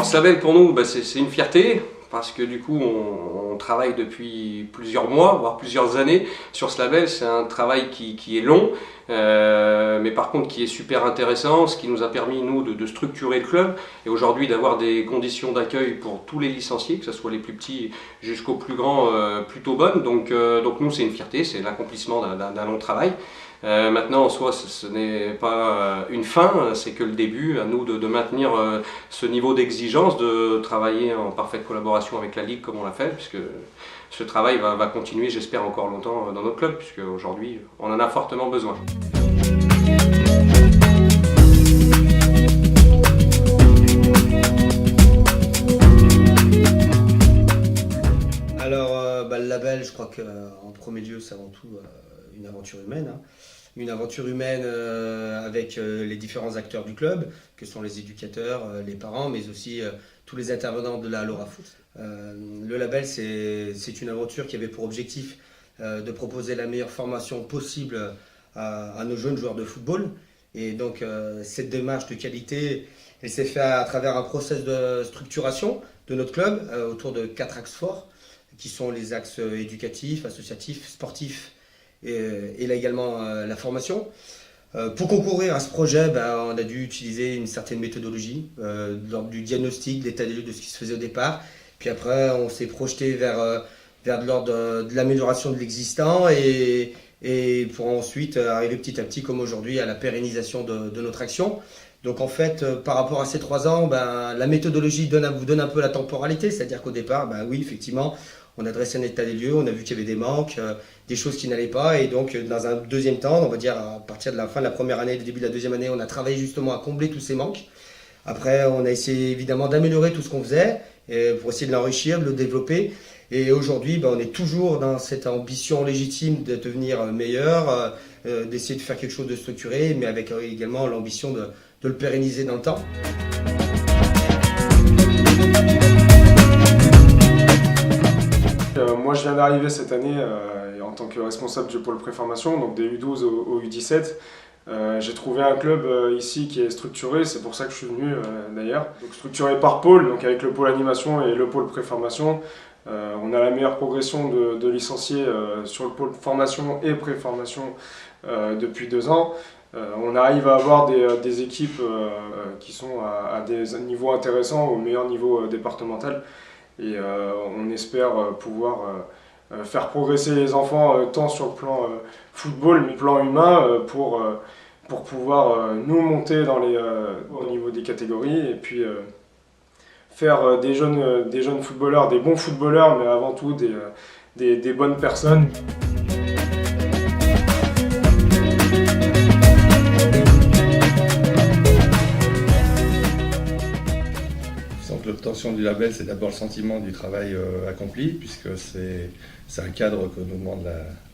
ce label pour nous, c'est une fierté, parce que du coup on travaille depuis plusieurs mois, voire plusieurs années sur ce label. C'est un travail qui est long, mais par contre qui est super intéressant, ce qui nous a permis nous de structurer le club et aujourd'hui d'avoir des conditions d'accueil pour tous les licenciés, que ce soit les plus petits jusqu'aux plus grands, plutôt bonnes. Donc nous c'est une fierté, c'est l'accomplissement d'un long travail. Maintenant en soi ce n'est pas une fin, c'est que le début, à nous de maintenir ce niveau d'exigence, de travailler en parfaite collaboration avec la Ligue comme on l'a fait, puisque ce travail va continuer, j'espère, encore longtemps dans notre club, puisque aujourd'hui on en a fortement besoin. Alors le label, je crois qu'en premier lieu c'est avant tout une aventure humaine. Une aventure humaine avec les différents acteurs du club, que sont les éducateurs, les parents, mais aussi tous les intervenants de la Laura Foot. Le label, c'est une aventure qui avait pour objectif de proposer la meilleure formation possible à nos jeunes joueurs de football. Et donc cette démarche de qualité, elle s'est faite à travers un process de structuration de notre club autour de 4 axes forts, qui sont les axes éducatifs, associatifs, sportifs, et là également la formation. Pour concourir à ce projet, on a dû utiliser une certaine méthodologie, lors du diagnostic, de l'état des lieux de ce qui se faisait au départ. Puis après, on s'est projeté vers de l'ordre de l'amélioration de l'existant et pour ensuite arriver petit à petit, comme aujourd'hui, à la pérennisation de notre action. Donc en fait, par rapport à ces 3 ans, la méthodologie vous donne un peu la temporalité, c'est-à-dire qu'au départ, oui, effectivement, on a dressé un état des lieux, on a vu qu'il y avait des manques, des choses qui n'allaient pas, et donc dans un deuxième temps, on va dire à partir de la fin de la première année, du début de la deuxième année, on a travaillé justement à combler tous ces manques. Après, on a essayé évidemment d'améliorer tout ce qu'on faisait, pour essayer de l'enrichir, de le développer, et aujourd'hui, on est toujours dans cette ambition légitime de devenir meilleur, d'essayer de faire quelque chose de structuré, mais avec également l'ambition de le pérenniser dans le temps. Moi je viens d'arriver cette année en tant que responsable du pôle préformation, donc des U12 au U17. J'ai trouvé un club ici qui est structuré, c'est pour ça que je suis venu d'ailleurs. Donc structuré par pôle, donc avec le pôle animation et le pôle préformation. On a la meilleure progression de licenciés sur le pôle formation et préformation depuis 2 ans. On arrive à avoir des équipes qui sont à des niveaux intéressants, au meilleur niveau départemental. Et on espère pouvoir faire progresser les enfants tant sur le plan football, mais plan humain, pour pouvoir nous monter au niveau des catégories et puis faire des jeunes footballeurs, des bons footballeurs, mais avant tout des bonnes personnes. L'obtention du label, c'est d'abord le sentiment du travail accompli, puisque c'est un cadre que nous demande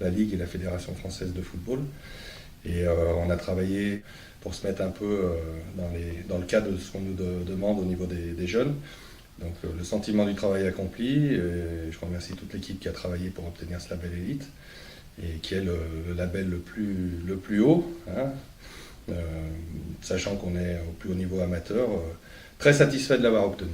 la Ligue et la Fédération française de football. Et on a travaillé pour se mettre un peu dans le cadre de ce qu'on nous demande au niveau des jeunes. Donc le sentiment du travail accompli, et je remercie toute l'équipe qui a travaillé pour obtenir ce label élite, et qui est le label le plus haut, sachant qu'on est au plus haut niveau amateur. Très satisfait de l'avoir obtenu.